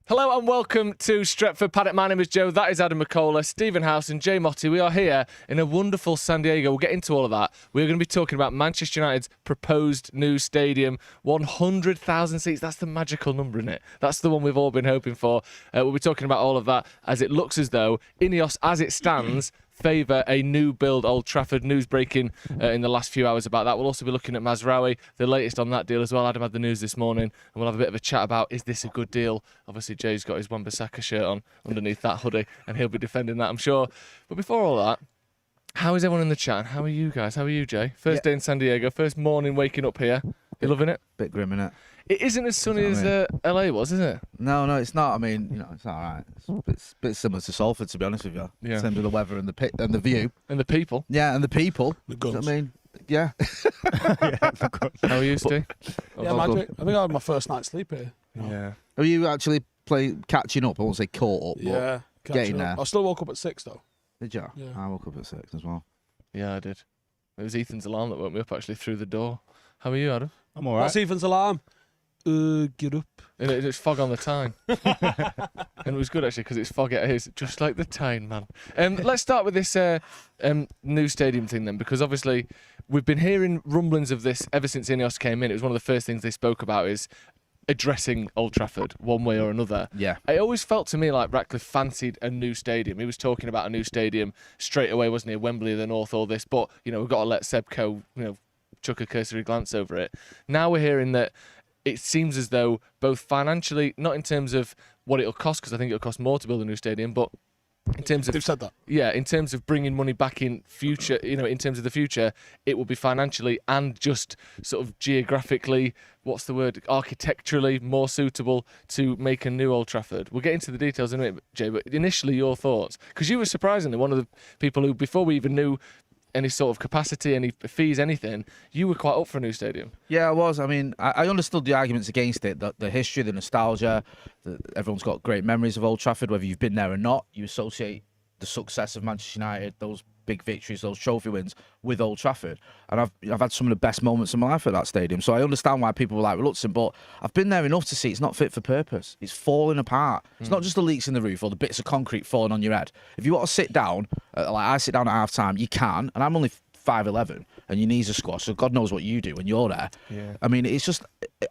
Hello and welcome to Stretford Paddock. My name is Joe, that is Adam McCullough, Stephen House and Jay Motti. We are here in a wonderful San Diego. We'll get into all of that. We're going to be talking about Manchester United's proposed new stadium, 100,000 seats. That's the magical number, isn't it? That's the one we've all been hoping for. We'll be talking about all of that as it looks as though Ineos, as it stands, favour a new build Old Trafford. News breaking in the last few hours about that. We'll also be looking at Mazrouri, the latest on that deal as well. Adam had the news this morning, and we'll have a bit of a chat about, is this a good deal? Obviously, Jay's got his Wan-Bissaka shirt on underneath that hoodie, and he'll be defending that, I'm sure. But before all that, how is everyone in the chat? And how are you guys? How are you, Jay? First day in San Diego, first morning waking up here. You loving it? Bit grim, innit? It isn't as sunny as LA was, is it? No, it's not. I mean, it's all right. It's a bit similar to Salford, to be honest with you. Yeah. In terms of the weather and the view. And the people. Yeah, and the people. The guns. I mean, yeah. How are you, Steve? Yeah, I think I had my first night's sleep here. Yeah. Are you actually catching up? I won't say caught up, but Yeah, getting there. I still woke up at 6 though. Did you? Yeah. I woke up at 6 as well. Yeah, I did. It was Ethan's alarm that woke me up actually through the door. How are you, Adam? I'm all right. What's Ethan's alarm? Get up. And it's fog on the Tyne. And it was good actually because it's fog at his, just like the Tyne, man. Let's start with this new stadium thing then, because obviously we've been hearing rumblings of this ever since Ineos came in. It was one of the first things they spoke about is addressing Old Trafford one way or another. Yeah. It always felt to me like Ratcliffe fancied a new stadium. He was talking about a new stadium straight away, wasn't he? Wembley, the North, all this. But, we've got to let Sebco, chuck a cursory glance over it. Now we're hearing that it seems as though both financially, not in terms of what it'll cost, because I think it'll cost more to build a new stadium, but in terms of... They've said that. Yeah, in terms of bringing money back in future, in terms of the future, it will be financially and just sort of geographically, what's the word, architecturally more suitable to make a new Old Trafford. We'll get into the details in a minute, Jay, but initially your thoughts. Because you were surprisingly one of the people who, before we even knew any sort of capacity, any fees, anything, you were quite up for a new stadium. Yeah, I was. I mean, I understood the arguments against it, the history, the nostalgia. Everyone's got great memories of Old Trafford, whether you've been there or not. You associate the success of Manchester United, those big victories, those trophy wins, with Old Trafford. And I've had some of the best moments of my life at that stadium. So I understand why people were like reluctant, but I've been there enough to see it's not fit for purpose. It's falling apart. It's not just the leaks in the roof or the bits of concrete falling on your head. If you want to sit down, like I sit down at half time, you can, and I'm only 5'11", and your knees are squashed, so God knows what you do when you're there. Yeah. I mean, it's just,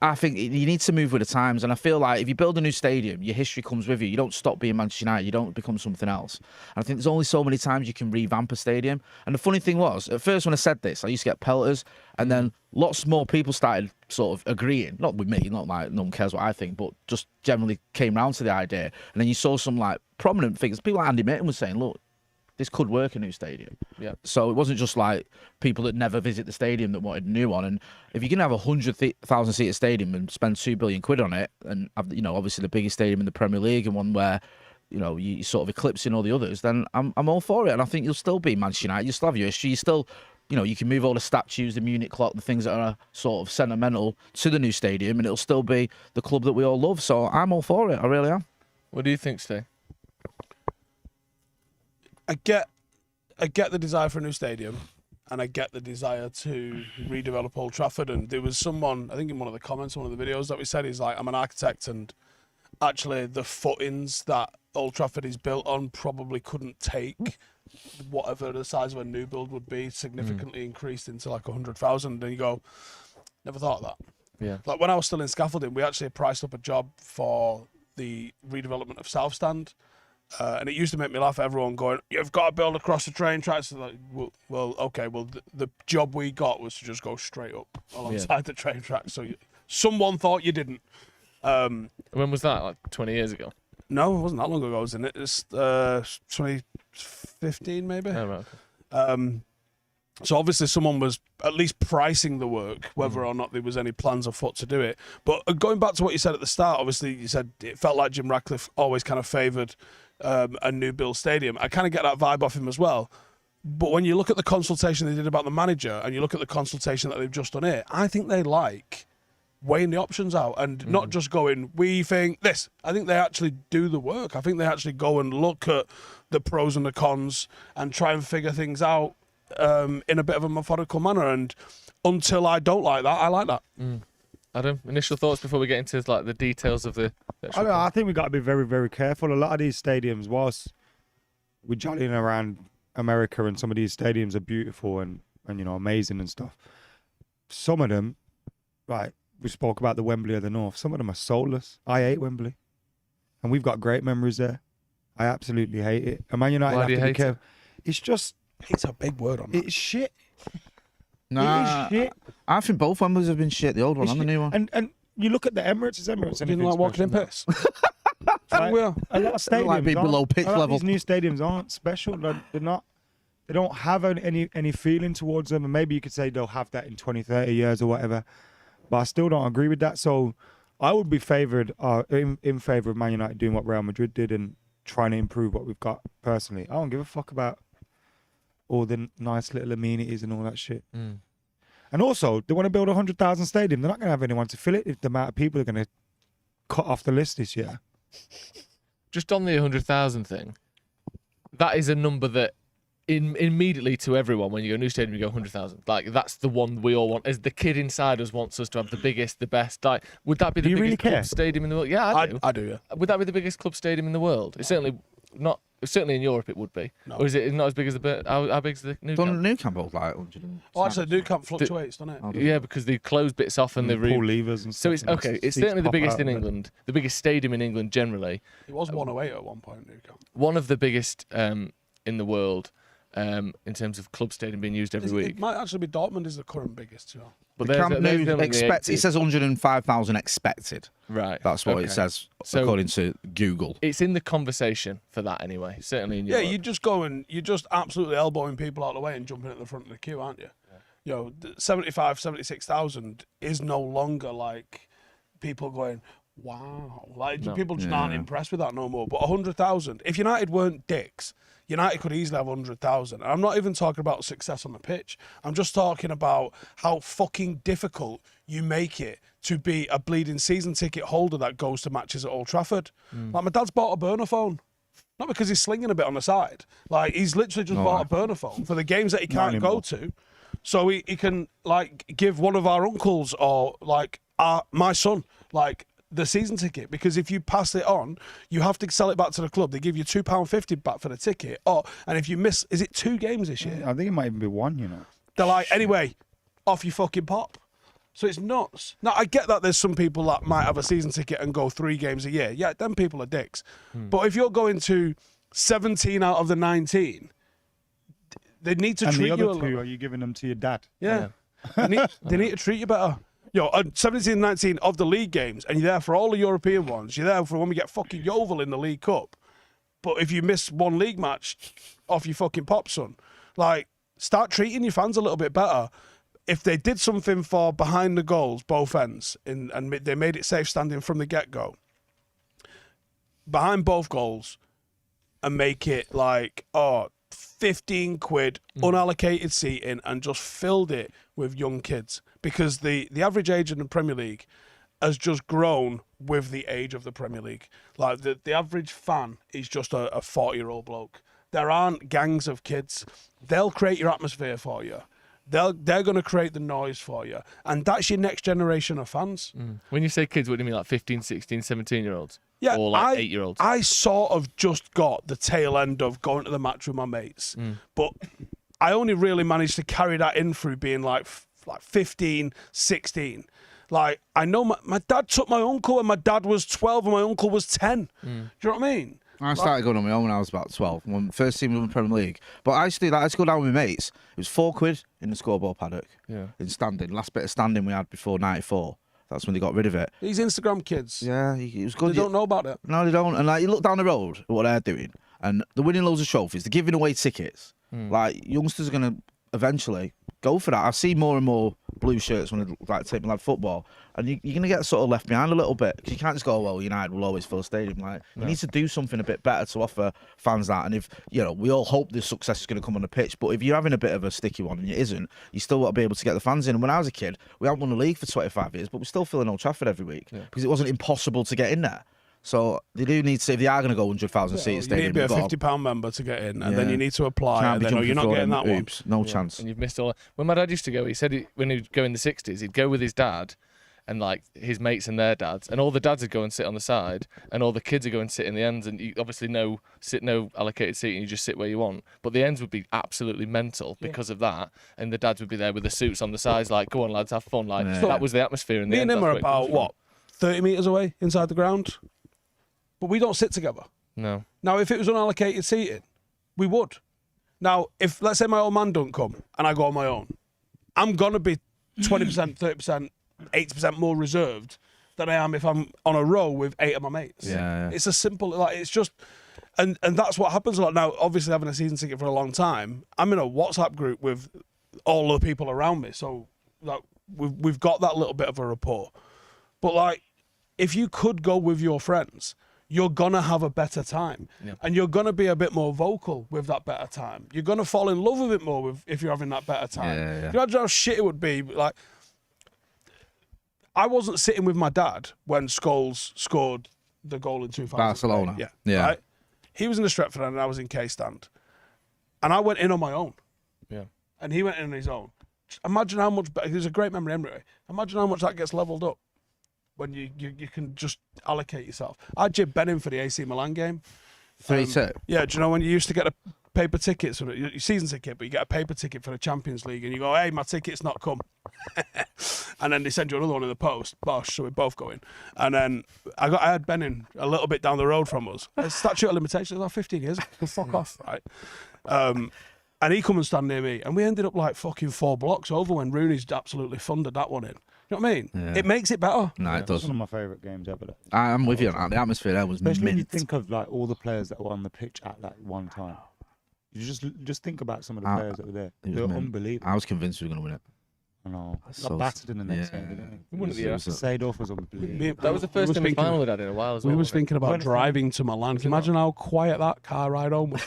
I think you need to move with the times, and I feel like if you build a new stadium, your history comes with you. You don't stop being Manchester United, you don't become something else. And I think there's only so many times you can revamp a stadium. And the funny thing was, at first when I said this, I used to get pelters, and then lots more people started sort of agreeing, not with me, not like no one cares what I think, but just generally came round to the idea. And then you saw some like prominent figures, people like Andy Mitten was saying, look, this could work, a new stadium. Yeah. So it wasn't just like people that never visit the stadium that wanted a new one. And if you can have a 100,000 seater stadium and spend £2 billion on it, and have, obviously the biggest stadium in the Premier League and one where you sort of eclipsing all the others, then I'm all for it. And I think you'll still be Manchester United. You still have your history. You still, you can move all the statues, the Munich clock, the things that are sort of sentimental to the new stadium, and it'll still be the club that we all love. So I'm all for it. I really am. What do you think, Steve? I get the desire for a new stadium, and I get the desire to redevelop Old Trafford. And there was someone, I think in one of the comments, one of the videos that we said, he's like, I'm an architect, and actually the footings that Old Trafford is built on probably couldn't take whatever the size of a new build would be, significantly increased into like 100,000. And you go, never thought of that. Yeah. Like when I was still in scaffolding, we actually priced up a job for the redevelopment of South Stand. And it used to make me laugh, everyone going, you've got to build across the train tracks. So like, okay, the job we got was to just go straight up alongside the train tracks. So someone thought you didn't. When was that? Like 20 years ago? No, it wasn't that long ago, was it? It's 2015 maybe. Oh, right, okay. So obviously someone was at least pricing the work, whether or not there was any plans afoot to do it. But going back to what you said at the start, obviously you said it felt like Jim Ratcliffe always kind of favoured a new build stadium. I kind of get that vibe off him as well. But when you look at the consultation they did about the manager and you look at the consultation that they've just done here, I think they like weighing the options out and not just going, we think this. I think they actually do the work. I think they actually go and look at the pros and the cons and try and figure things out in a bit of a methodical manner. And until I don't like that, I like that. Adam, initial thoughts before we get into like the details of the I don't know, I think we've got to be very, very careful. A lot of these stadiums, whilst we're jollying around America and some of these stadiums are beautiful and amazing and stuff, some of them, like we spoke about the Wembley of the North, some of them are soulless. I hate Wembley. And we've got great memories there. I absolutely hate it. And Man United Why have do you to be hate careful. It's just, It's a big word on that. it's shit. Nah, It is shit. I think both Wembleys have been shit. The old one It's and the shit. new one. And you look at the Emirates, it's Emirates. You didn't like walking in piss? Like, We are. a lot of stadiums like being aren't- below pitch a lot of level. These new stadiums aren't special. They're not. They don't have any feeling towards them. And maybe you could say they'll have that in 20, 30 years or whatever. But I still don't agree with that. So I would be in favour of Man United doing what Real Madrid did and trying to improve what we've got personally. I don't give a fuck about all the nice little amenities and all that shit. Mm. And also, they want to build a 100,000 stadium. They're not going to have anyone to fill it if the amount of people are going to cut off the list this year. Just on the 100,000 thing, that is a number that immediately to everyone when you go new stadium you go 100,000. Like that's the one we all want. As the kid inside us wants us to have the biggest, the best. Like, would that be the Do you biggest really club care? stadium in the world? Yeah, I do. I do, yeah. Would that be the biggest club stadium in the world? It's certainly not. Certainly in Europe it would be. No. Or is it not as big as the? How big is the new? Don't Camp? New Camp hold like 100? Oh, actually, the new camp fluctuates, doesn't it? Oh, Yeah, because they close bits off and they Pull levers and stuff. So it's and okay. It's seats certainly the pop biggest out in of it. England, the biggest stadium in England generally. It was 108 at one point, new camp. One of the biggest in the world in terms of club stadium being used every week. It might actually be Dortmund is the current biggest, you know. But The there's- Camp there's Nou only the expect. It 80. says 105,000 expected. Right. That's what okay. it says So- according to Google. It's in the conversation for that anyway. Certainly in Yeah, Europe. you just go and you're just absolutely elbowing people out of the way and jumping at the front of the queue, aren't you? You know, 75, 76,000 is no longer like people going, wow. Like No. people just aren't Yeah. impressed with that no more. But 100,000, if United weren't dicks, United could easily have 100,000. I'm not even talking about success on the pitch. I'm just talking about how fucking difficult you make it to be a bleeding season ticket holder that goes to matches at Old Trafford. Like my dad's bought a burner phone. Not because he's slinging a bit on the side. Like he's literally just bought a burner phone for the games that he can't go to. So he can like give one of our uncles or like my son like the season ticket, because if you pass it on, you have to sell it back to the club. They give you £2.50 back for the ticket. And if you miss, is it 2 games this year? I think it might even be one, you know. They're like, anyway, off you fucking pop. So it's nuts. Now, I get that there's some people that might have a season ticket and go 3 games a year. Yeah, them people are dicks. But if you're going to 17 out of the 19, they need to And treat the you a other little. two, are you giving them to your dad? Yeah. they need to treat you better. Yo, 17 19 of the league games, and you're there for all the European ones. You're there for when we get fucking Yeovil in the League Cup. But if you miss one league match, off your fucking pop, son. Like, start treating your fans a little bit better. If they did something for behind the goals, both ends, and they made it safe standing from the get-go, behind both goals, and make it like, 15 quid, unallocated seating, and just filled it with young kids. Because the average age in the Premier League has just grown with the age of the Premier League. Like, the average fan is just a 40-year-old bloke. There aren't gangs of kids. They'll create your atmosphere for you. They're going to create the noise for you. And that's your next generation of fans. When you say kids, what do you mean? Like 15, 16, 17-year-olds? Yeah, Or like 8-year-olds? I sort of just got the tail end of going to the match with my mates. But I only really managed to carry that in through being like 15, 16. Like, I know my dad took my uncle when my dad was 12 and my uncle was 10. Do you know what I mean? I started going on my own when I was about 12, when first team in the Premier League. But I used to do that. I used to go down with my mates. It was £4 in the scoreboard paddock. Yeah. In standing. Last bit of standing we had before '94. That's when they got rid of it. These Instagram kids, Yeah, it was good. they don't know about it. No, they don't. And like, you look down the road at what they're doing, and they're winning loads of trophies. They're giving away tickets. Like, youngsters are going to eventually go for that. I see more and more blue shirts when they like take me like football, and you're going to get sort of left behind a little bit, because you can't just go, well, United will always fill a stadium. Like, you need to do something a bit better to offer fans that. And if, you know, we all hope this success is going to come on the pitch, but if you're having a bit of a sticky one and it isn't, you still want to be able to get the fans in. And when I was a kid, we hadn't won the league for 25 years, but we're still filling Old Trafford every week because it wasn't impossible to get in there. So they do need to, if they are going to go 100,000 seat You need stadium, to be a they've got £50 member to get in, and then Yeah. you need to apply, can't and be then jumping you're not through getting them that one. hoops. No chance. And you've missed all. When my dad used to go, he said when he'd go in the 60s, he'd go with his dad, and like his mates and their dads, and all the dads would go and sit on the side, and all the kids would go and sit in the ends, and you obviously no allocated seat, and you just sit where you want. But the ends would be absolutely mental because of that, and the dads would be there with the suits on the sides, like, "Go on, lads, have fun." Like that was the atmosphere in the Me end. and him are about what 30 metres away inside the ground, but we don't sit together. No. Now, if it was unallocated seating, we would. Now, if let's say my old man don't come and I go on my own, I'm gonna be 20%, 30%, 80% more reserved than I am if I'm on a row with 8 of my mates. Yeah. It's a simple, like, it's just, and that's what happens a lot. Now, obviously, having a season ticket for a long time, I'm in a WhatsApp group with all the people around me, so like we've got that little bit of a rapport. But like, if you could go with your friends, you're gonna have a better time, and you're gonna be a bit more vocal with that better time. You're gonna fall in love with it more if you're having that better time. Yeah. Can you imagine how shit it would be? Like, I wasn't sitting with my dad when Scholes scored the goal in 2000. Barcelona. Yeah. Right? He was in the Stretford and I was in K stand, and I went in on my own. Yeah. And he went in on his own. Imagine how much better. There's a great memory anyway. Imagine how much that gets levelled up when you can just allocate yourself. I jibbed Ben in for the AC Milan game. 3-2. Yeah, do you know when you used to get a paper ticket, so your season ticket, but you get a paper ticket for the Champions League, and you go, "Hey, my ticket's not come," and then they send you another one in the post. Bosh, so we're both going. And then I had Ben in a little bit down the road from us. A statute of limitations, like 15 years. Fuck off, right? And he come and stand near me, and we ended up like fucking 4 blocks over when Rooney's absolutely thundered that one in. You know what I mean? Yeah. It makes it better. No, it It's does. one of my favourite games ever. I'm with you on that. The atmosphere there was Especially when you mint. think of like all the players that were on the pitch at that one time. You just think about some of the players that were there. It They was were mint. unbelievable. I was convinced we were going to win it. I know. So- Got battered in the next yeah. game, didn't We won at the It was a- Seedorf was unbelievable. That was the first semi-final we'd had in a while as well. We was wasn't it? thinking about When- driving to Milan. Can you imagine how quiet that car ride home was?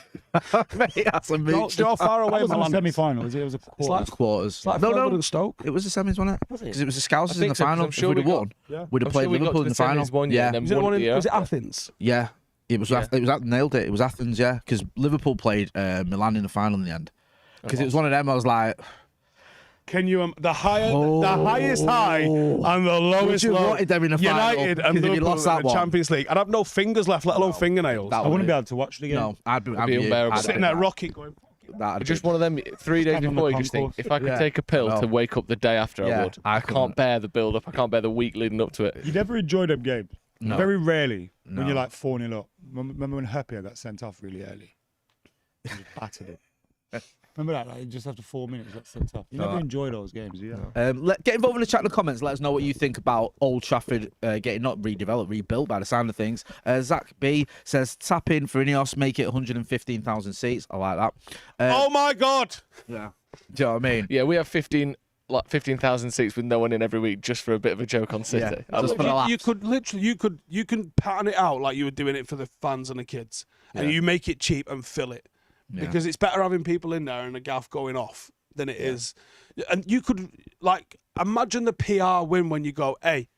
Mate, that's a Do you know how far away It wasn't a Milan is? semi-final, was it? It was a quarter. like- quarters. It's like no, Fleetwood no. and Stoke. It was the semis, wasn't it? Because it was the Scousers in think the so, 'cause final. I'm sure If we'd we have got- won, Yeah. we'd have I'm played sure we got Liverpool to in the final. semis one year Yeah, and then Was it, the won one the in, year was it after. Athens? yeah. It was. Yeah. It was. Nailed it. It was Athens. Yeah, because Liverpool played Milan in the final in the end. Because it was one of them. I was like, Can you the highest high and the lowest you have low? wanted them in a final? United and Because if you Liverpool lost in that the one- Champions League. I'd have no fingers left, let alone fingernails. that I would wouldn't be able to watch the game. no, I'd be be unbearable. Sitting there rocking, going. Just one of them 3 days Stand on before the you just think, concourse. if I could Yeah. take a pill No. to wake up the day after, Yeah, I would. I I couldn't. can't bear the build up. I can't bear the week leading up to it. You never enjoy them games. No. Very rarely when No. you're like 4-0 up. Remember when Happier got sent off really early? He just battered it. Remember that? Like, just after 4 minutes, got sent off. You never enjoy those games, do you? Get involved in the chat in the comments. Let us know what you think about Old Trafford getting not redeveloped, rebuilt by the sound of things. Zach B says, tap in for Ineos, make it 115,000 seats. I like that. Oh my God! Yeah. Do you know what I mean? Yeah, we have 15,000 seats with no one in every week just for a bit of a joke on City. Yeah. Just for the laughs. You could literally, you can pattern it out like you were doing it for the fans and the kids, and you make it cheap and fill it. Yeah. Because it's better having people in there and a gaff going off than it is. And you could, like, imagine the PR win when you go, hey,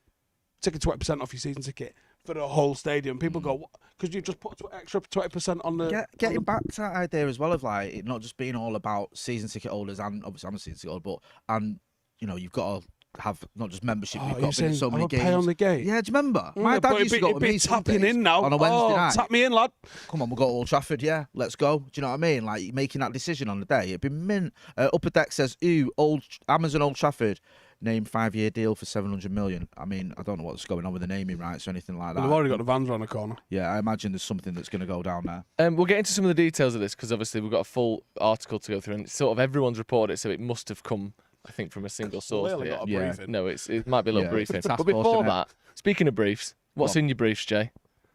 take a 20% off your season ticket for the whole stadium. People go, because you just put extra 20% on the... Getting back to that idea as well of like it not just being all about season ticket holders, and obviously I'm a season ticket holder, but you know, you've got to have not just membership, you've got to be in so many games. pay on the gate? Yeah, do you remember? My dad but used to go it'd with be me some tapping days in now. on a Wednesday night. Tap me in, lad. Come on, we'll go to Old Trafford, yeah, let's go. Do you know what I mean? Like, making that decision on the day, it'd be mint. Upper Deck says, ooh, Amazon Old Trafford, name 5-year deal for 700 million. I mean, I don't know what's going on with the naming rights or anything like that. They've already got the vans around the corner. Yeah, I imagine there's something that's going to go down there. We'll get into some of the details of this because obviously we've got a full article to go through and it's sort of everyone's reported it, so it must have come, I think, from a single source. Clearly here. got a Yeah. briefing. No, it might be a little Yeah, briefing. it's a task But force, before isn't it? that, speaking of briefs, what's Go on. in your briefs, Jay?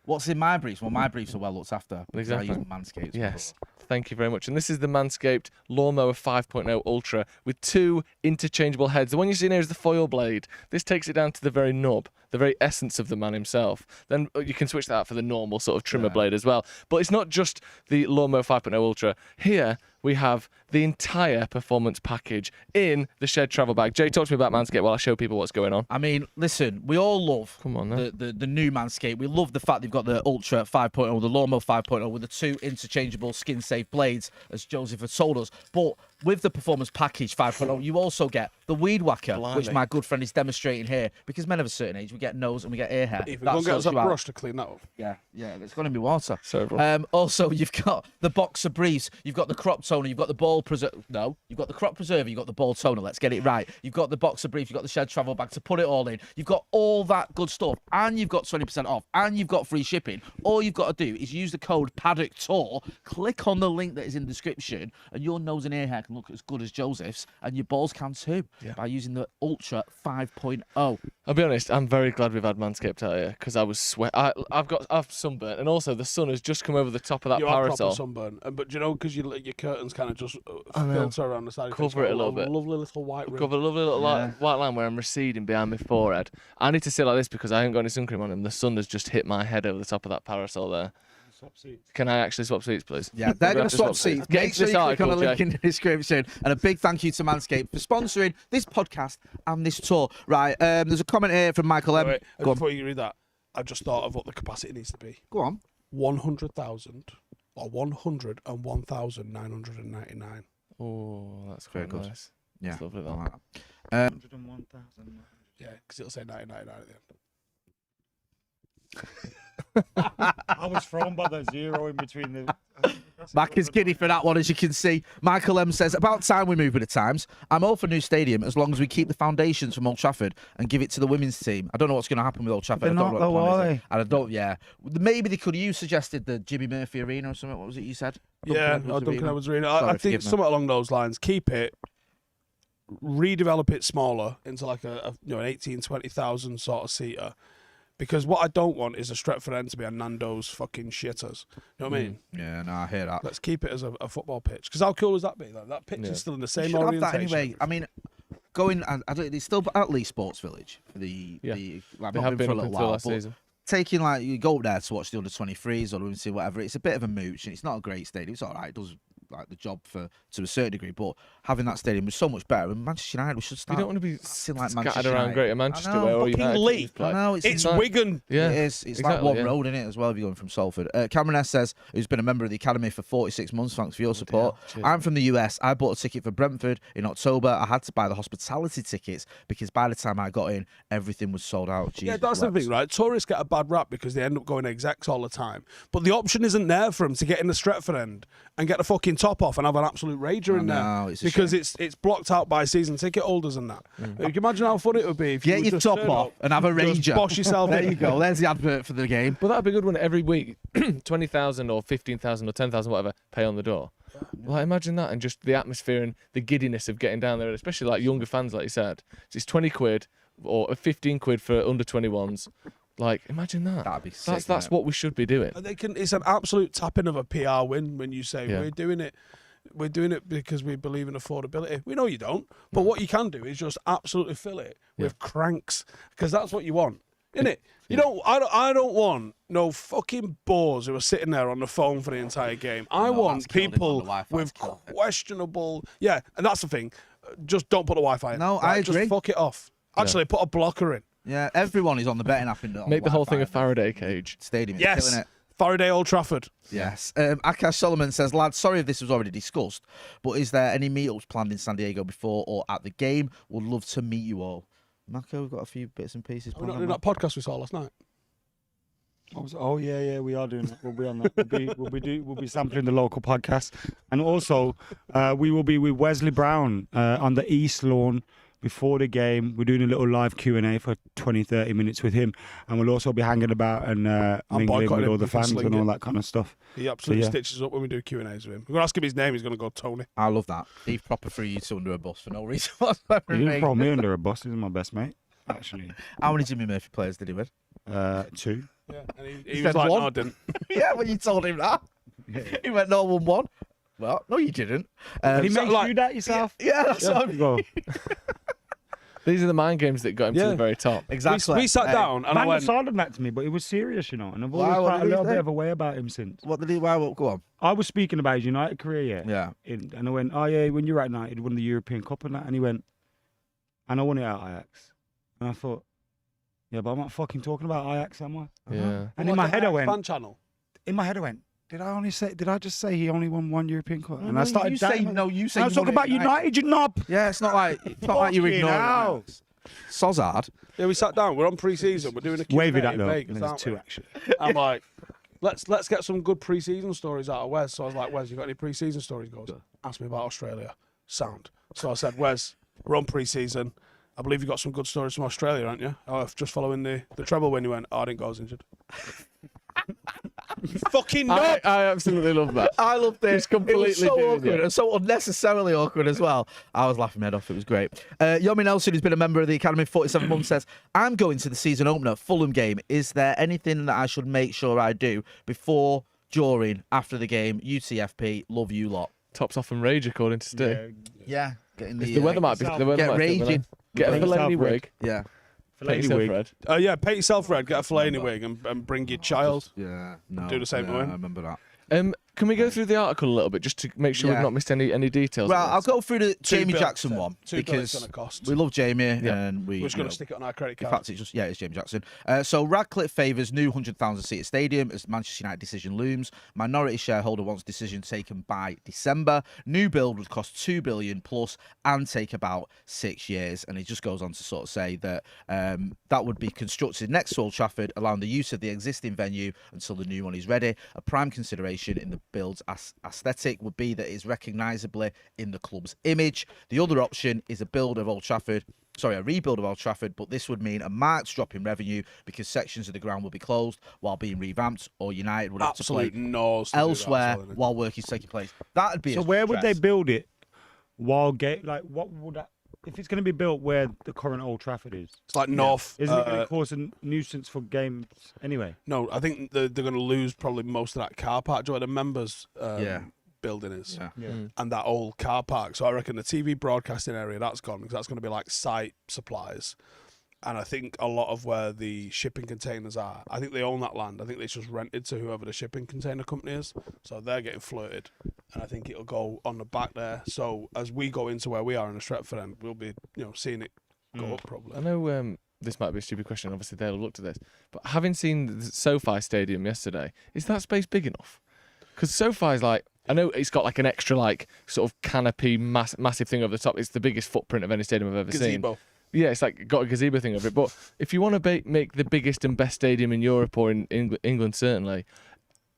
What's in my briefs? Well, my briefs are well looked after. because Exactly. I use Manscaped. Yes. Thank you very much. And this is the Manscaped Lawnmower 5.0 Ultra with 2 interchangeable heads. The one you're seeing here is the foil blade. This takes it down to the very nub. the very essence of the man himself, then you can switch that out for the normal sort of trimmer blade as well. But it's not just the Lawnmower 5.0 Ultra. Here we have the entire performance package in the shed travel bag. Jay, talk to me about Manscaped while I show people what's going on. I mean, listen, we all love Come on, then. the new Manscaped. We love the fact they've got the Ultra 5.0, the Lawnmower 5.0 with the 2 interchangeable skin-safe blades, as Joseph has told us. But with the performance package 5.0, you also get the Weed Whacker, which my good friend is demonstrating here. Because men of a certain age, we get nose and we get ear hair. Even go and get us a brush to clean that up. Yeah, there's going to be water. Sorry, bro. Also, you've got the boxer briefs, you've got the crop toner, you've got the ball preserver. No, you've got the crop preserver, you've got the ball toner. Let's get it right. You've got the boxer brief, you've got the shed travel bag to put it all in. You've got all that good stuff, and you've got 20% off, and you've got free shipping. All you've got to do is use the code Paddock Tour, click on the link that is in the description, and your nose and ear hair can look as good as Joseph's, and your balls can too, by using the Ultra 5.0. I'll be honest, I'm very glad we've had Manscaped out here because I was I've sunburnt, and also the sun has just come over the top of that You are proper parasol. sunburn, but do you know, because your curtains kind of just filter around the side. of your face, Cover it a got little bit. Lovely little white rim. Cover a lovely little white line where I'm receding behind my forehead. I need to sit like this because I haven't got any sun cream on, and the sun has just hit my head over the top of that parasol there. Swap seats. Can I actually swap seats, please? Yeah, they're going to swap seats. Get Make into sure this you click on the article, link Jay. in the description. And a big thank you to Manscaped for sponsoring this podcast and this tour. Right, there's a comment here from Michael M. Wait, Go on. before you read that, I just thought of what the capacity needs to be. Go on. 100,000 or 101,999. Oh, that's Very quite good. nice. Yeah. That's lovely, I that. like that. 101,000. Yeah, because it'll say 999 at the end. I was thrown by the zero in between the. Mac is giddy for that one, as you can see. Michael M says, about time we move with the times. I'm all for new stadium as long as we keep the foundations from Old Trafford and give it to the women's team. I don't know what's going to happen with Old Trafford. They're I don't not, know what the though, plan are is. they? And I don't, yeah. Maybe they could. You suggested the Jimmy Murphy Arena or something. What was it you said? Yeah, Duncan or Edwards Duncan Arena? Edwards Arena. Sorry, I think forgive me. somewhat along those lines. Keep it, redevelop it smaller into like an 18,000-20,000 sort of seater. Because what I don't want is a Stretford end to be a Nando's fucking shitters. You know what I mean? Yeah, no, I hear that. Let's keep it as a football pitch. Because how cool would that be? Like, that pitch Yeah. is still in the We same should have orientation. that anyway. I mean, going, I don't, it's still at Leeds Sports Village for the, Yeah. like, They not have been for a up little until while, last but season. taking, like, you go up there to watch the under 23s or the women's team, whatever. It's a bit of a mooch, and it's not a great stadium. It's all right. It does like the job to a certain degree, but having that stadium was so much better. And Manchester United, we should You start. don't want to be acting like scattered Manchester around United. Greater I Manchester know, where all fucking United League. teams play. I know, It's like- Wigan. Yeah, It is. It's exactly, like one yeah. road in it as well if you're going from Salford. Cameron S says, who's been a member of the academy for 46 months. Thanks for your support. Cheers, I'm from the US. I bought a ticket for Brentford in October. I had to buy the hospitality tickets because by the time I got in, everything was sold out. Yeah, Jesus that's the wept. thing, right? Tourists get a bad rap because they end up going execs all the time. But the option isn't there for them to get in the Stretford end and get the fucking top off and have an absolute rager in there. know, it's a because shame. it's blocked out by season ticket holders and that. You can imagine how fun it would be if you Get would your just top turn off up, and have a just rager. bosh yourself There in. you go. There's the advert for the game. But that'd be a good one every week. 20,000 or 15,000 or 10,000, whatever, pay on the door. Like, imagine that, and just the atmosphere and the giddiness of getting down there, especially like younger fans, like you said. So it's 20 quid or 15 quid for under 21s. Like, imagine that. That'd be sick, That's mate. what we should be doing. And it's an absolute tapping of a PR win when you say Yeah. we're doing it because we believe in affordability. We know you don't, but what you can do is just absolutely fill it with cranks because that's what you want, innit? You don't. I don't want no fucking bores who are sitting there on the phone for the entire game. I No, want that's killed it. people The Wi-Fi's with killed it. questionable. Yeah, and that's the thing. Just don't put the Wi-Fi in. No, I agree. Just fuck it off. Actually, put a blocker in. Yeah, everyone is on the betting app in the Make the whole thing a Wi-Fi. Faraday cage. Stadium. It's Yes, killing it. Faraday Old Trafford. Yes. Akash Solomon says, lads, sorry if this was already discussed, but is there any meetups planned in San Diego before or at the game? Would love to meet you all. Mako, we've got a few bits and pieces. We're planned not on doing that podcast we saw last night. Oh yeah, we are doing that. We'll be on that. We'll be sampling the local podcast, and also we will be with Wesley Brown on the East Lawn before the game. We're doing a little live Q&A for 20-30 minutes with him, and we'll also be hanging about and mingling boycotting with him. all the We can fans sling and all it. that kind of stuff. He absolutely yeah. stitches up when we do Q&As with him. We're going to ask him his name. He's going to go Tony. I love that. He proper threw you two under a bus for no reason whatsoever. He didn't mate. throw me under a bus. He's my best mate, actually. How many Jimmy Murphy players did he win? 2. Yeah, and He he was said like, one. no, I didn't. Yeah, when you told him that. He went, no, 1-1. Well, no, you didn't. Did he so, make like- you that yourself? Yeah, that's what I Yeah, mean. go. These are the mind games that got him to Yeah. the very top. Exactly. We sat down and I Man went, decided that to me, but it was serious, you know, and I've always Why? What felt a did he little say? bit of a way about him since. What did he? Why? Go on. I was speaking about his United career, Yeah. and I went, oh yeah, when you were at United, won the European Cup and that, and he went, and I won it at Ajax, and I thought, yeah, but I'm not fucking talking about Ajax, am I? Yeah. And in my head, I went, fan channel. did I just say he only won one European Cup? And No, I started you say doubting- no. You say I was you won talking about it at United, you knob. Yeah, it's not like you Fucking ignore hell. it. Sozard. Yeah, we sat down. We're on pre-season. We're doing a Q&A Wavy that in though. Vegas, There's aren't two we? actually. I'm like, let's get some good pre-season stories out of Wes. So I was like, Wes, you got any pre-season stories? He goes, ask me about Australia. Sound. So I said, Wes, we're on pre-season. I believe you got some good stories from Australia, aren't you? Oh, just following the treble when you went, oh, I didn't go, I was injured. Fucking no! I absolutely love that. I loved it. It's completely it was so doing awkward it. and so unnecessarily awkward as well. I was laughing my head off. It was great. Yomi Nelson, who's been a member of the Academy for 47 months, says, I'm going to the season opener, Fulham game. Is there anything that I should make sure I do before, during, after the game? UTFP, love you lot. Tops off and rage, according to Stu. Yeah. Getting The weather might be. The weather get might be raging. Get a Paint Fellaini yourself wig. Yeah. Paint yourself red. Yeah, paint yourself red, get a Fellaini wig and bring your child. Yeah. No. Do the same yeah, to him. I remember that. Can we go through the article a little bit just to make sure Yeah. we've not missed any details? Well, on I'll this? go through the Jamie bill- Jackson $2 one billion because gonna cost. we love Jamie Yeah. and we. We're just you going know, to stick it on our credit In card. fact, it's James Jackson. So Radcliffe favours new 100,000 seater stadium as Manchester United decision looms. Minority shareholder wants decision taken by December. New build would cost $2 billion plus and take about 6 years. And he just goes on to sort of say that that would be constructed next to Old Trafford, allowing the use of the existing venue until the new one is ready. A prime consideration in the build's aesthetic would be that it's recognisably in the club's image. The other option is a rebuild of Old Trafford, but this would mean a marked drop in revenue because sections of the ground will be closed while being revamped, or United would have to play Absolute nose. to do that elsewhere as well, innit? while work is taking place. That'd be So a where would they stress. build it? What would that? If it's going to be built where the current Old Trafford is, It's like North. isn't it going to cause a nuisance for games anyway? No, I think they're going to lose probably most of that car park. Do you know where the members Yeah. building is? Yeah. Yeah. And that old car park. So I reckon the TV broadcasting area, that's gone because that's going to be like site supplies. And I think a lot of where the shipping containers are, I think they own that land. I think it's just rented to whoever the shipping container company is. So they're getting flirted. And I think it'll go on the back there. So as we go into where we are in the Stretford end, we'll be, seeing it go up probably. I know this might be a stupid question. Obviously, they'll have looked at this. But having seen the SoFi Stadium yesterday, is that space big enough? Because SoFi's like, I know it's got like an extra like sort of canopy, massive thing over the top. It's the biggest footprint of any stadium I've ever seen. Gazebo. Yeah, it's like got a gazebo thing over it. But if you want to make the biggest and best stadium in Europe or in England, certainly,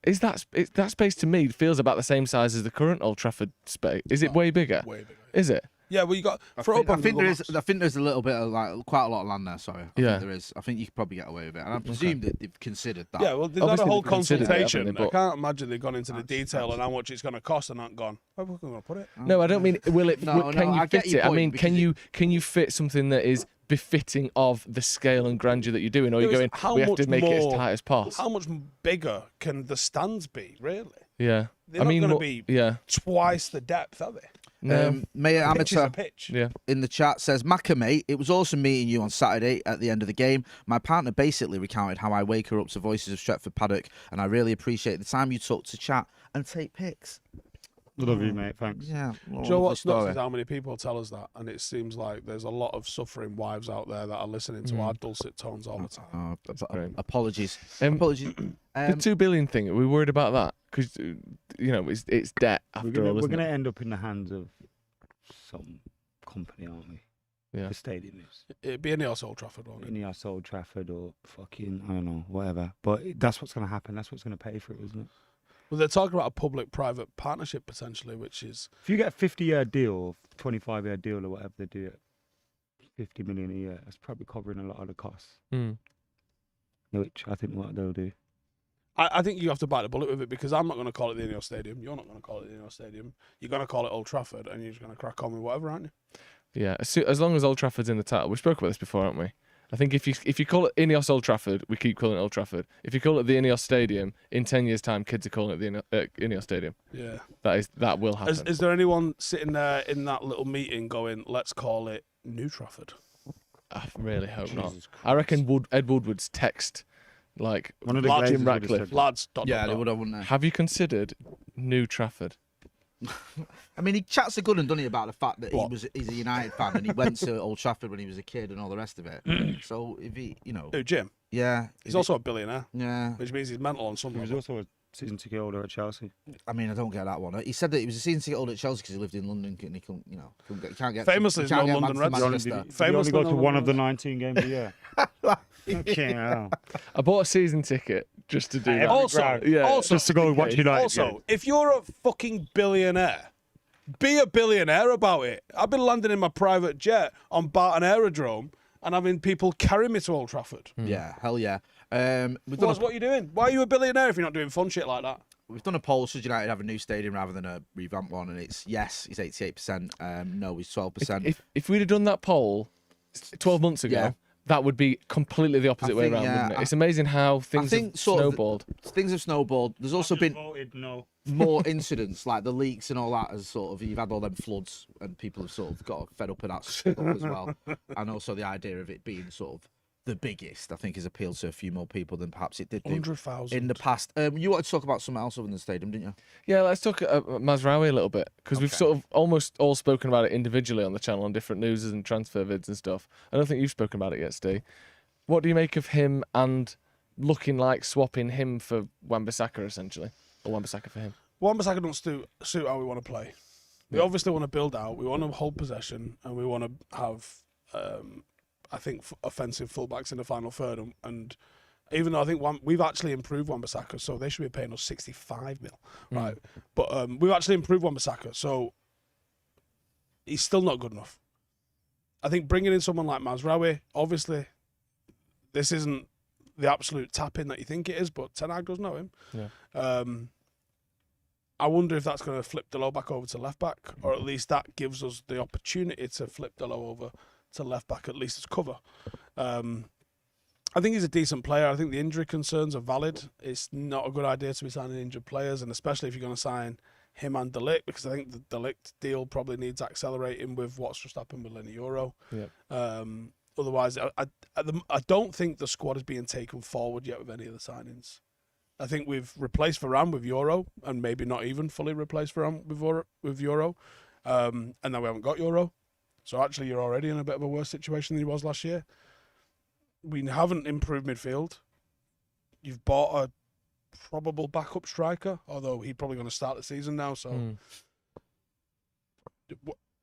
is that space to me feels about the same size as the current Old Trafford space? Is it way bigger? Way bigger. Is it? Yeah, well, you got. I throw think, up on I think Google there is. Maps. I think there's a little bit of quite a lot of land there. Sorry, I Yeah. think there is. I think you could probably get away with it, and I presume that they've considered that. Yeah, well, they've had a Obviously whole they've considered it, consultation. haven't they, I but- can't imagine they've gone into the detail and how much it's going to cost and not gone. Where are we going to put it? No, I don't mean will it. No, can no, you I get fit your it? I point, mean, because can you fit something that is befitting of the scale and grandeur that you're doing, or Yeah, you're going? it's how We have to much make it as more- tight as possible. How much bigger can the stands be, really? Yeah, They're I not mean, gonna mo- be- yeah, Twice the depth, are they? no, Mayor Pitch is Amateur a pitch. yeah. in the chat says, Macca, mate, it was awesome meeting you on Saturday at the end of the game. My partner basically recounted how I wake her up to voices of Stretford Paddock, and I really appreciate the time you took to chat and take pics. Love you, mate. Thanks. Yeah. Do you know what's nuts is how many people tell us that, and it seems like there's a lot of suffering wives out there that are listening to our dulcet tones all the time. great. Apologies. Um, Apologies. The 2 billion thing. Are we worried about that? Because it's debt after all. We're Isn't gonna it? end up in the hands of some company, aren't we? Yeah. The stadium is It'd be any Old Trafford, won't it? in the Old Trafford or fucking I don't know, whatever. But that's what's gonna happen. That's what's gonna pay for it, isn't it? Well, they're talking about a public-private partnership potentially, which is If you get a 50-year deal or 25-year deal or whatever they do it, 50 million a year, that's probably covering a lot of the costs. Mm. Which I think what they'll do. I think you have to bite the bullet with it because I'm not going to call it the Ineos Stadium. You're not going to call it the Ineos Stadium. You're going to call it Old Trafford, and you're just going to crack on with whatever, aren't you? Yeah, as long as Old Trafford's in the title. We spoke about this before, haven't we? I think if you call it Ineos Old Trafford, we keep calling it Old Trafford. If you call it the Ineos Stadium, in 10 years' time, kids are calling it the Ineos Stadium. Yeah. That will happen. Is there anyone sitting there in that little meeting going, let's call it New Trafford? I really hope not. Jesus I reckon Ed Woodward's text, like, One of the Lads, Glazers Jim would have Ratcliffe. said that. Lads, Yeah, they would have, wouldn't they? have you considered New Trafford? I mean, he chats a good and done it about the fact that What? he's a United fan and he went to Old Trafford when he was a kid and all the rest of it. So if he, Who, Jim? yeah, He's also a billionaire, yeah. which means he's mental on some He was level. also a season ticket holder at Chelsea. I mean, I don't get that one. He said that he was a season ticket holder at Chelsea because he lived in London and he couldn't, he can't get. Famously, he there's can't no get London Man- Reds. Manchester. Did he Famously only go to no one of the London 19 games a year? Okay, hell. I bought a season ticket just to do that. Also, Yeah, also, Just to go and watch United. also, if you're a fucking billionaire, be a billionaire about it. I've been landing in my private jet on Barton Aerodrome and having people carry me to Old Trafford. Yeah, hell yeah. We've done What are you doing? Why are you a billionaire if you're not doing fun shit like that? We've done a poll. Should United have a new stadium rather than a revamped one? And it's yes, he's 88%. No, he's 12%. If we'd have done that poll 12 months ago, Yeah. that would be completely the opposite way think, around, yeah, wouldn't it? It's amazing how things think have sort of snowballed. Things have snowballed. There's also been Voted no. more incidents like the leaks and all that. As sort of you've had all them floods and people have sort of got fed up with that stuff as well. And also the idea of it being sort of the biggest, I think, has appealed to a few more people than perhaps it did do 100,000. in the past. You wanted to talk about something else other than the stadium, didn't you? Yeah, let's talk Mazrouri a little bit, because we've sort of almost all spoken about it individually on the channel on different newses and transfer vids and stuff. I don't think you've spoken about it yet, Steve. What do you make of him and looking like swapping him for Wan-Bissaka, essentially? Or Wan-Bissaka for him? Wan-Bissaka don't suit how we want to play. We obviously want to build out, we want to hold possession, and we want to have, I think, offensive fullbacks in the final third. And even though I think we've actually improved Wan-Bissaka, so they should be paying us 65 mil, right? But we've actually improved Wan-Bissaka, so he's still not good enough. I think bringing in someone like Mazrouri, obviously, this isn't the absolute tap-in that you think it is, but Ten Hag does know him. Yeah. I wonder if that's going to flip Delo back over to left back, or at least that gives us the opportunity to flip Delo over to left back, at least as cover. I think he's a decent player. I think the injury concerns are valid. It's not a good idea to be signing injured players, and especially if you're going to sign him and De Ligt, because I think the De Ligt deal probably needs accelerating with what's just happened with Lenny Euro. Yeah. Otherwise, I don't think the squad is being taken forward yet with any of the signings. I think we've replaced Varane with Euro, and maybe not even fully replaced Varane with Euro, and now we haven't got Euro. So actually, you're already in a bit of a worse situation than he was last year. We haven't improved midfield. You've bought a probable backup striker, although he's probably going to start the season now. So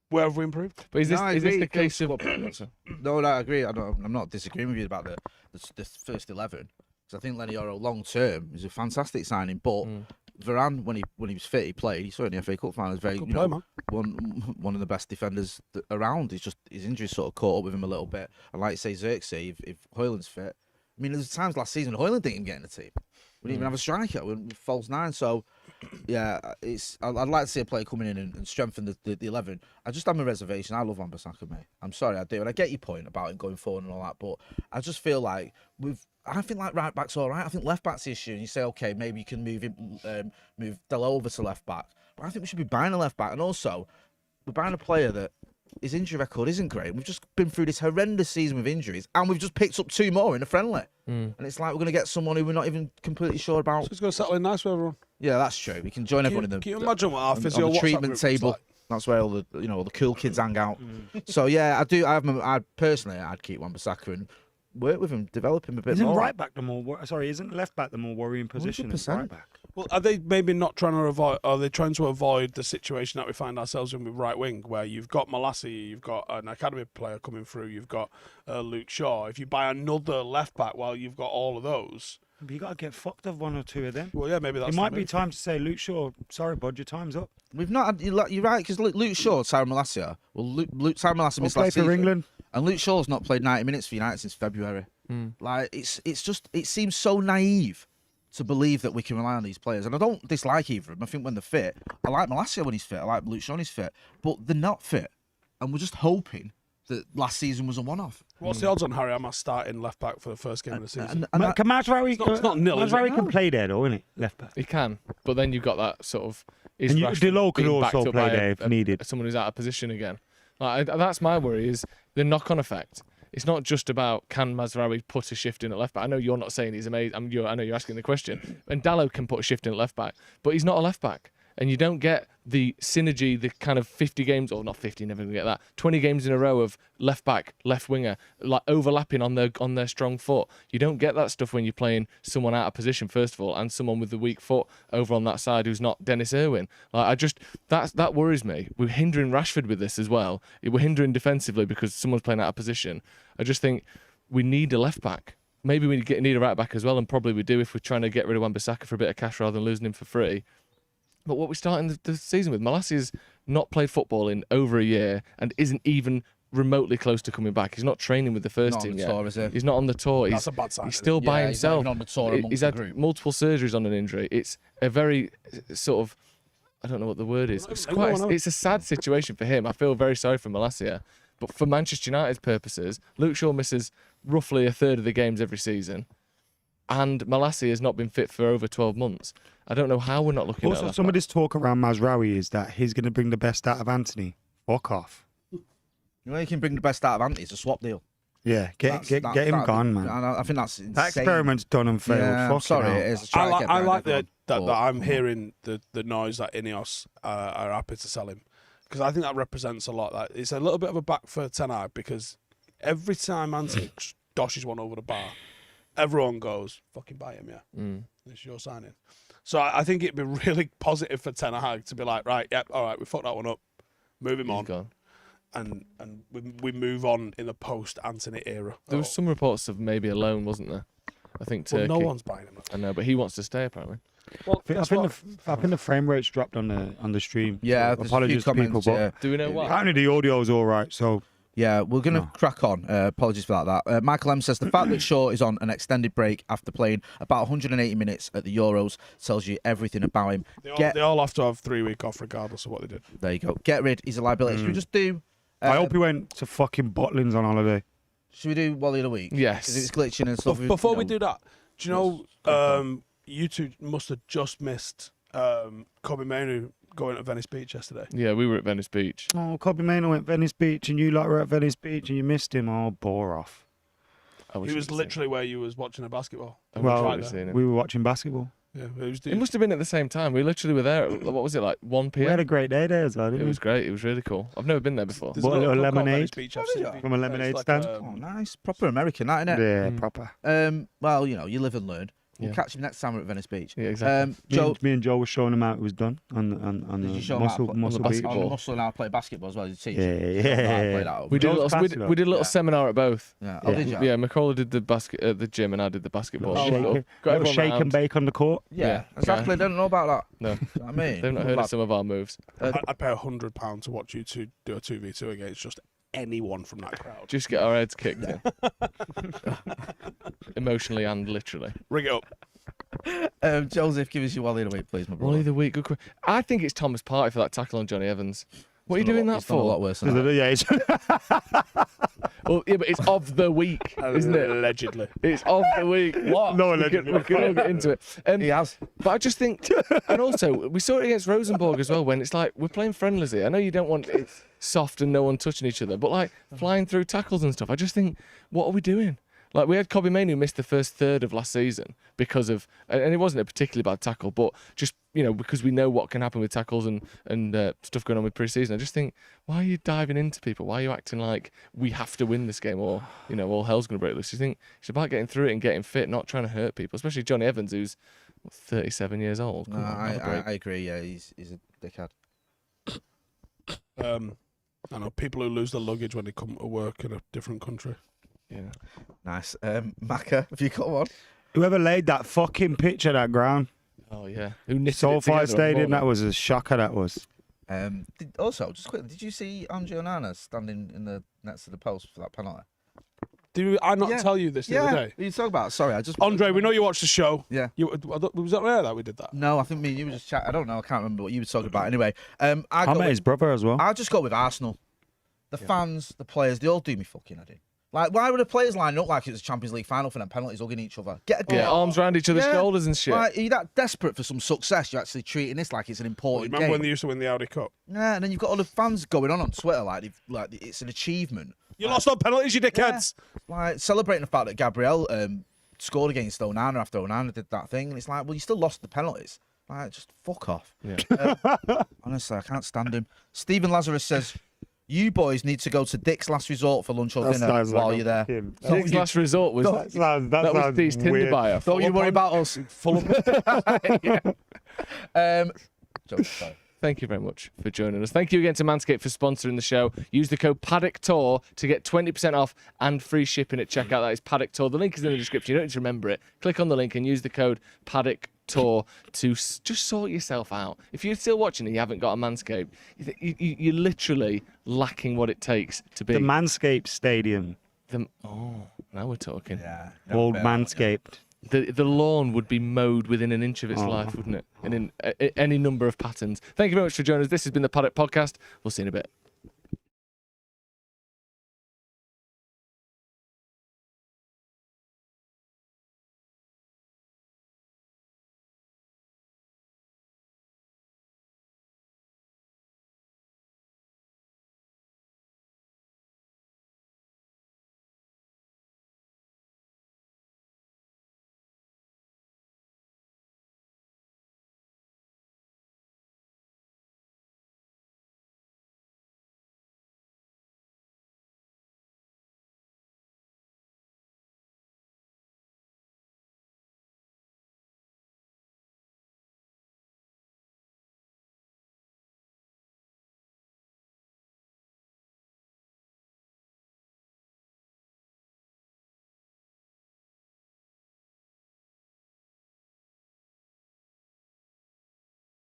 where have we improved? But is this the case of... No, I agree. I'm not disagreeing with you about the first 11. Because I think Lenny Euro long term is a fantastic signing. But Varane, when he was fit, he played. He saw in the FA Cup final. He's very, Good player, man. one of the best defenders around. He's just his injuries sort of caught up with him a little bit. And like you say, Xerxes, if Højlund's fit, I mean, there's times last season Højlund didn't even get in the team. We didn't even have a striker. We were false nine. So, yeah, I'd like to see a player coming in and strengthen the 11. I just have my reservation. I love Wan-Bissaka, mate. I'm sorry, I do. And I get your point about him going forward and all that. But I just feel like I think like right back's all right. I think left back's the issue. And you say, okay, maybe you can move Delo over to left back. But I think we should be buying a left back. And also, we're buying a player that his injury record isn't great. We've just been through this horrendous season with injuries, and we've just picked up 2 more in a friendly. And it's like we're going to get someone who we're not even completely sure about. So he's going to settle in nice with everyone. Yeah, that's true. We can join everyone in the. Can you imagine what our on physio the WhatsApp treatment group looks table? like? That's where all the cool kids hang out. So yeah, I'd personally keep Wan-Bissaka and work with him, develop him a bit Isn't more. right back the more? Sorry, isn't left back the more worrying position? than 100%. Right back. Well, are they maybe not trying to avoid? Are they trying to avoid the situation that we find ourselves in with right wing, where you've got Malassi, you've got an academy player coming through, you've got Luke Shaw. If you buy another left back while you've got all of those, But you got to get fucked of 1 or 2 of them. well, yeah, maybe that's. It might the be move. time to say, Luke Shaw, sorry, bud, your time's up. We've not had, you're right, because Luke Shaw, Tyrone Malacia. Well, Tyrone Malacia We'll missed play last for season, England. and Luke Shaw's not played 90 minutes for United since February. Like it seems so naive to believe that we can rely on these players. And I don't dislike either of them. I think when they're fit, I like Malacia when he's fit. I like Luke Shaw when he's fit, but they're not fit, and we're just hoping that last season was a one-off. What's the odds on Harry Hamas starting left back for the first game of the season? And Can Mazrouri, it's not nil, is it? Mazrouri can play there, though, isn't it? Left back. He can, but then you've got that sort of... is And Rashford Delo could being backed also up play by there if needed. someone who's out of position again. Like, that's my worry, is the knock-on effect. it's not just about can Mazrouri put a shift in at left back. I know you're not saying he's amazing. I know you're asking the question. And Dallo can put a shift in at left back, but he's not a left back. And you don't get the synergy, the kind of 50 games, or not 50, never gonna get that. 20 games in a row of left back, left winger, like overlapping on their strong foot. You don't get that stuff when you're playing someone out of position, first of all, and someone with the weak foot over on that side who's not Dennis Irwin. Like that worries me. We're hindering Rashford with this as well. We're hindering defensively because someone's playing out of position. I just think we need a left back. Maybe we need a right back as well, and probably we do if we're trying to get rid of Wan-Bissaka for a bit of cash rather than losing him for free. But what we're starting the season with, Malassia's not played football in over a year and isn't even remotely close to coming back. He's not training with the first team yet. Tour, is he? He's not on the tour. That's a bad sign. He's still by himself. He's not even on the tour amongst He's the had group. multiple surgeries on an injury. It's a very sort of, I don't know what the word is. It's a sad situation for him. I feel very sorry for Malassia. But for Manchester United's purposes, Luke Shaw misses roughly a third of the games every season. And Malacia has not been fit for over 12 months. I don't know how we're not looking at Also, that. some of this talk around Mazrouri is that he's going to bring the best out of Antony. Fuck off. You know, you can bring the best out of Antony. It's a swap deal. Yeah, get him gone, man. I think that's insane. That experiment's done and failed. Yeah, I'm Fucking sorry, hell. it is. I like that I'm hearing the noise that Ineos are happy to sell him, because I think that represents a lot. That it's a little bit of a back for Ten Hag, because every time Antony doshes one over the bar, everyone goes, fucking buy him, yeah. It's your signing. So I think it'd be really positive for Ten Hag to be like, right, yep, all right, we fucked that one up, move him on, Gone. and we move on in the post-Antony era. There was some reports of maybe a loan, wasn't there? I think Turkey. Well, no one's buying him. I know, but he wants to stay apparently. Well, I think the frame rate's dropped on the stream. Yeah, So there's apologies a to few people, comments, but Do we know why? apparently the audio's all right. So Yeah, we're going to crack on. Apologies for that. Michael M says the fact that Shaw is on an extended break after playing about 180 minutes at the Euros tells you everything about him. They all have to have 3 weeks off regardless of what they did. There you go. Get rid. He's a liability. Should we just do? I hope he went to fucking Bottlings on holiday. Should we do Wally of the week? Yes. 'Cause it's glitching and stuff. Before we do that, do you know you two must have just missed Kobe Mainu going to Venice Beach yesterday? Yeah, we were at Venice Beach. Oh, Kobe Mano went Venice Beach, and you lot were at Venice Beach, and you missed him. Oh, bore off. He was literally where you was watching a basketball. Well, seen him. we were watching basketball. Yeah, It must have been at the same time. We literally were there. What was it, like 1 We had p.m.? a great day there as well, didn't It we? was great. It was really cool. I've never been there before. There's What, a little little club called lemonade? Venice Beach FC. From a lemonade It's like, stand? Oh, nice. Proper American, that, innit? Yeah, proper. Well, you know, you live and learn. We'll Yeah. catch him next time we're at Venice Beach. Yeah, exactly. Joe, Me and Joe were showing him how it was done on Did you the show him how to play- muscle on the beach. basketball? on the muscle and I play basketball as well. You teach. Yeah, You know how to play yeah. that over. We did a Joe's little, classy, though. we did a little Yeah. seminar at both. Yeah. Oh, did you? Yeah, McCullough did the basket at the gym, and I did the basketball. Little Sort of shake, got little everyone shake and round. bake on the court. Yeah, Yeah. exactly. They don't know about that. No, You know what I mean, they've not heard of some of our moves. I'd pay £100 to watch you two do a 2v2 against just anyone from that crowd. Just get our heads kicked in, emotionally and literally. Ring it up. Joseph, give us your Wally of the week, please, my brother. Wally of the week. Good. I think it's Thomas Partey for that tackle on Johnny Evans. What are you doing that It's done a lot for? worse than that. Yeah, it's Well, yeah, but it's of the week, isn't it? Allegedly. It's of the week. What? No, we can all get into it. He has. But I just think, and also, we saw it against Rosenborg as well, when it's like, we're playing friendlies here. I know you don't want it soft and no one touching each other, but like flying through tackles and stuff, I just think, what are we doing? Like, we had Kobe Mainu miss the first third of last season because of, and it wasn't a particularly bad tackle, but just, you know, because we know what can happen with tackles and stuff going on with pre-season. I just think, why are you diving into people? Why are you acting like we have to win this game, or, you know, all hell's going to break loose? You think it's about getting through it and getting fit, not trying to hurt people, especially Johnny Evans, who's 37 years old. No, Come on, have a break. I agree. Yeah, he's a dickhead. I know people who lose their luggage when they come to work in a different country. Yeah. Nice. Macca, have you got one? whoever laid that fucking pitch at that ground. Oh, yeah. Who knitted it SoFi together on the Stadium, morning? that was a shocker, that was. Also, just quickly, did you see Andre Onana standing in the next to the post for that penalty? Did I not Yeah. tell you this the other day? What are you talking about? Sorry, I just... Andre, we know you watched the show. Yeah. Was that rare that we did that? No, I think me and you were just chatting. I don't know. I can't remember what you were talking about. Anyway, I met his brother as well. I'll just go with Arsenal. The fans, the players, they all do me fucking head in. Like, why would the players line up like it was a Champions League final for them penalties, hugging each other? Get a goal. Yeah, arms around each other's Yeah. shoulders and shit. Like, are you that desperate for some success? You're actually treating this like it's an important Remember when game. they used to win the Audi Cup? Yeah, and then you've got all the fans going on Twitter like it's an achievement. You lost on penalties, you dickheads. Yeah. Like celebrating the fact that Gabriel scored against Onana after Onana did that thing, and it's like, well, you still lost the penalties. Like, just fuck off. Yeah. Honestly, I can't stand him. Stephen Lazarus says, you boys need to go to Dick's Last Resort for lunch or dinner while you're there. Dick's Last Resort was that was Steve's Tinder bio. Don't you worry about us. Sorry. Thank you very much for joining us. Thank you again to Manscaped for sponsoring the show. Use the code Paddock Tour to get 20% off and free shipping at checkout. That is Paddock Tour. The link is in the description. You don't need to remember it. Click on the link and use the code Paddock Tour to just sort yourself out. If you're still watching and you haven't got a Manscaped, you're literally lacking what it takes to be The Manscaped Stadium. Now we're talking. Yeah. Old Manscaped. The lawn would be mowed within an inch of its life, wouldn't it? And in any number of patterns. Thank you very much for joining us. This has been the Paddock Podcast. We'll see you in a bit.